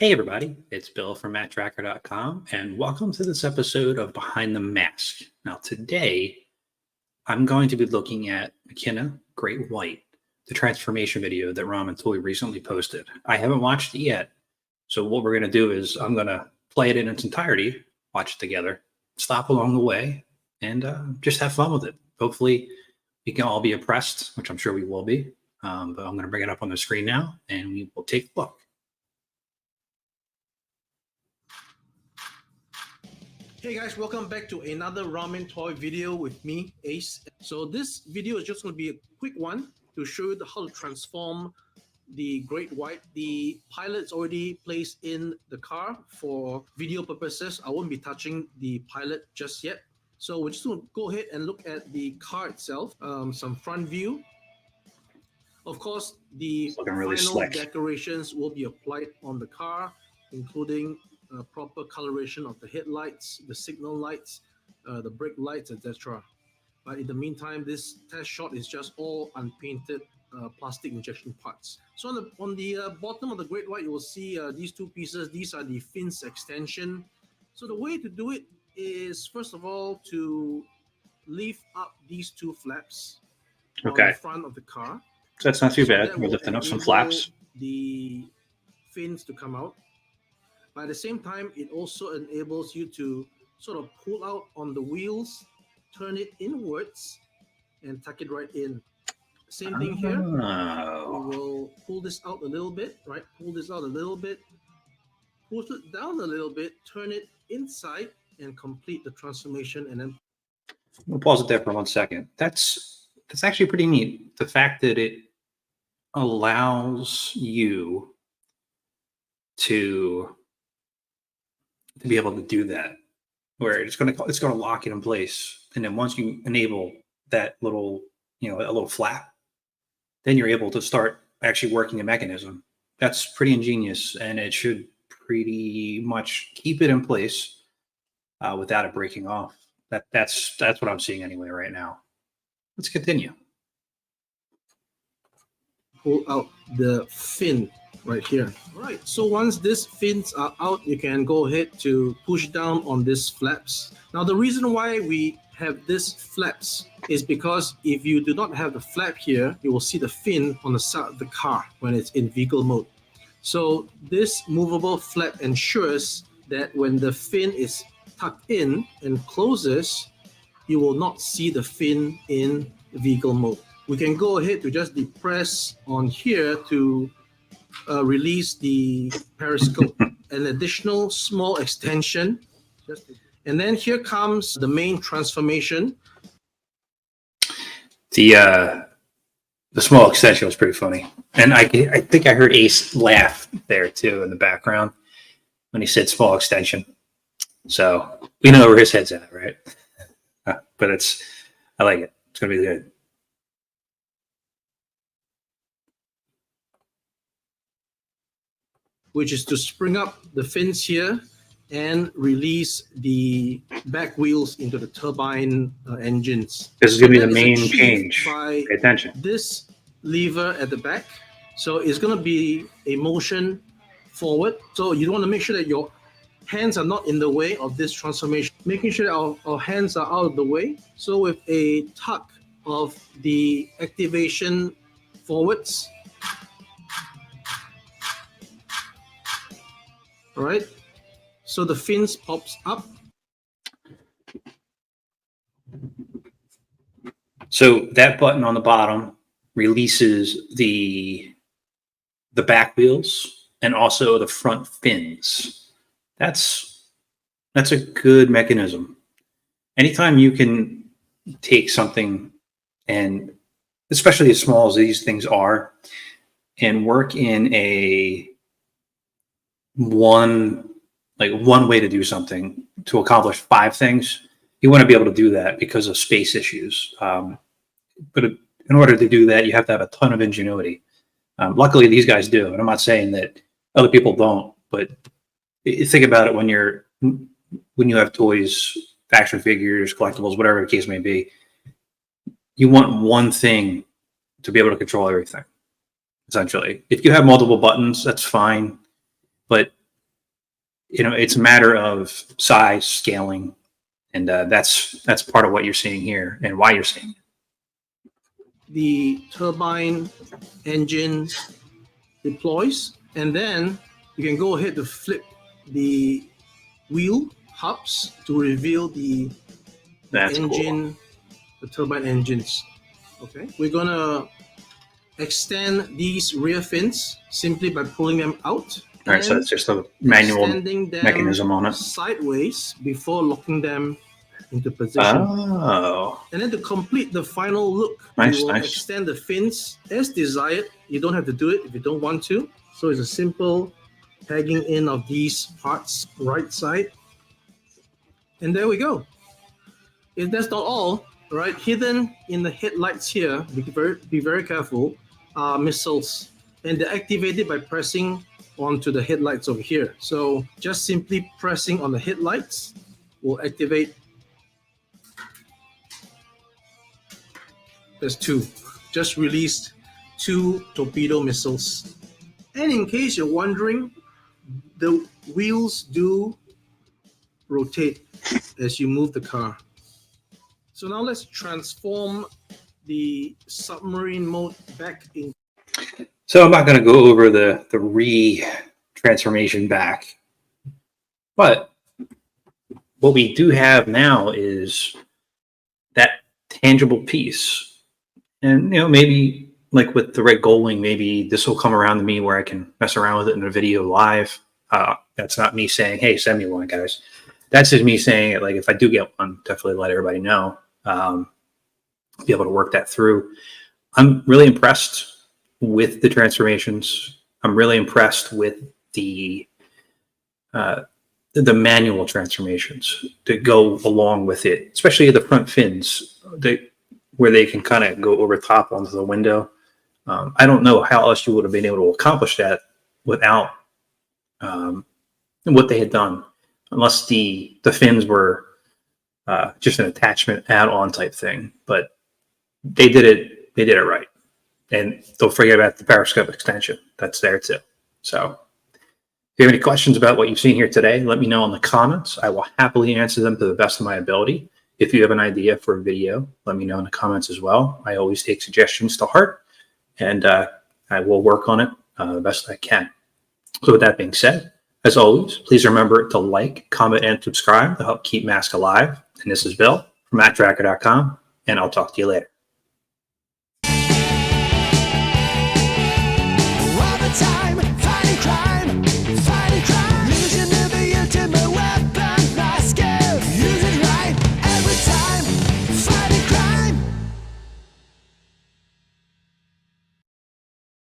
Hey everybody, it's Bill from Matt-Trakker.com and welcome to this episode of Behind the Mask. Now today, I'm going to be looking at McKenna Great White, the transformation video that Ramen Toys recently posted. I haven't watched it yet, so what we're going to do is I'm going to play it in its entirety, watch it together, stop along the way, and just have fun with it. Hopefully, we can all be impressed, which I'm sure we will be, but I'm going to bring it up on the screen now and we will take a look. Hey guys, welcome back to another Ramen Toy video with me, Ace. So this video is just going to be a quick one to show you how to transform the Great White. The pilot's already placed in the car for video purposes. I won't be touching the pilot just yet. So we're just going to go ahead and look at the car itself, some front view. Of course, the really final slick decorations will be applied on the car, including proper coloration of the headlights, the signal lights, the brake lights, etc. But in the meantime, this test shot is just all unpainted plastic injection parts. So on the bottom of the Great White, you will see these two pieces. These are the fins extension. So the way to do it is, first of all, to lift up these two flaps on the front of the car. So that's not too bad. We're lifting up some flaps. The fins to come out. But at the same time, it also enables you to sort of pull out on the wheels, turn it inwards, and tuck it right in. Same thing here. We will pull this out a little bit, right? Pull this out a little bit, pull it down a little bit, turn it inside, and complete the transformation. And then we'll pause it there for 1 second. That's actually pretty neat. The fact that it allows you to be able to do that, where it's going to lock it in place, and then once you enable that little, a little flap, then you're able to start actually working the mechanism. That's pretty ingenious, and it should pretty much keep it in place without it breaking off. That's what I'm seeing anyway right now. Let's continue. Pull out the fin right here. All right, so once these fins are out, you can go ahead to push down on these flaps. Now the reason why we have these flaps is because if you do not have the flap here, you will see the fin on the side of the car when it's in vehicle mode. So this movable flap ensures that when the fin is tucked in and closes, you will not see the fin in vehicle mode. We can go ahead to just depress on here to release the periscope, an additional small extension. And then here comes the main transformation. The small extension was pretty funny. And I think I heard Ace laugh there too in the background when he said small extension. So we know where his head's at, right? But I like it. It's going to be good. Which is to spring up the fins here and release the back wheels into the turbine engines. This is going to be the main change. Pay attention. This lever at the back. So it's going to be a motion forward. So you want to make sure that your hands are not in the way of this transformation. Making sure that our hands are out of the way. So with a tuck of the activation forwards. All right, so the fins pops up. So that button on the bottom releases the back wheels and also the front fins. That's a good mechanism. Anytime you can take something, and especially as small as these things are, and work in one way to do something to accomplish 5 things, you want to be able to do that because of space issues. But in order to do that, you have to have a ton of ingenuity. Luckily, these guys do, and I'm not saying that other people don't. But you think about it when you have toys, action figures, collectibles, whatever the case may be. You want one thing to be able to control everything. Essentially, if you have multiple buttons, that's fine. But it's a matter of size, scaling, and that's part of what you're seeing here and why you're seeing it. The turbine engine deploys, and then you can go ahead to flip the wheel hubs to reveal the That's engine, the turbine engines. Okay, we're gonna extend these rear fins simply by pulling them out. All right, so it's just a manual extending them mechanism on it. sideways before locking them into position. Oh, And then to complete the final look, Nice, you will nice. extend the fins as desired. You don't have to do it if you don't want to. So it's a simple pegging in of these parts right side. And there we go. If that's not all, right, hidden in the headlights here, be very careful, are missiles. And they're activated by pressing onto the headlights over here. So just simply pressing on the headlights will activate. There's two. Just released 2 torpedo missiles. And in case you're wondering, the wheels do rotate as you move the car. So now let's transform the submarine mode back in. so I'm not going to go over the re-transformation back, but what we do have now is that tangible piece. And maybe like with the red gold wing, maybe this will come around to me where I can mess around with it in a video live. That's not me saying, hey, send me one, guys. That's just me saying it. Like, if I do get one, definitely let everybody know. Be able to work that through. I'm really impressed with the transformations. I'm really impressed with the manual transformations that go along with it, especially the front fins, where they can kind of go over top onto the window. I don't know how else you would have been able to accomplish that without what they had done, unless the fins were just an attachment add-on type thing. But they did it. They did it right. And don't forget about the periscope extension. That's there too. So if you have any questions about what you've seen here today, let me know in the comments. I will happily answer them to the best of my ability. If you have an idea for a video, let me know in the comments as well. I always take suggestions to heart, and I will work on it the best I can. So with that being said, as always, please remember to like, comment, and subscribe to help keep Mask alive. And this is Bill from Matt-Trakker.com, and I'll talk to you later.